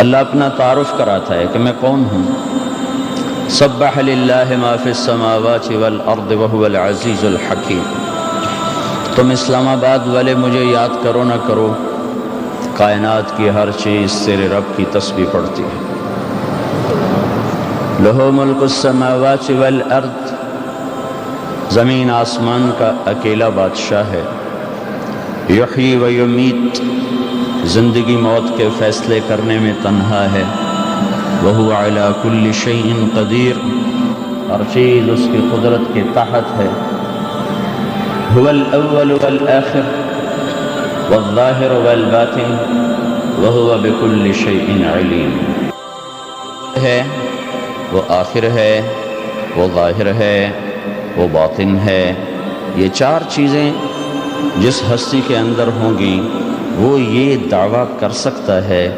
اللہ اپنا تعارف کراتا ہے کہ میں کون ہوں۔ سبح للہ ما فی السماوات والارض وهو العزیز الحکیم۔ تم اسلام آباد والے مجھے یاد کرو نہ کرو، کائنات کی ہر چیز تیرے رب کی تسبیح پڑھتی ہے۔ لہ ملک السماوات والارض، زمین آسمان کا اکیلا بادشاہ ہے۔ یحیی و یمیت، زندگی موت کے فیصلے کرنے میں تنہا ہے۔ وہو علی کل شیء قدیر، ہر چیز اس کی قدرت کے تحت ہے۔ هو الاول والآخر والظاہر والباطن وهو بكل شیء علیم۔ ہے وہ آخر ہے، وہ ظاہر ہے، وہ باطن ہے۔ یہ چار چیزیں جس ہستی کے اندر ہوں گی وہ یہ دعویٰ کر سکتا ہے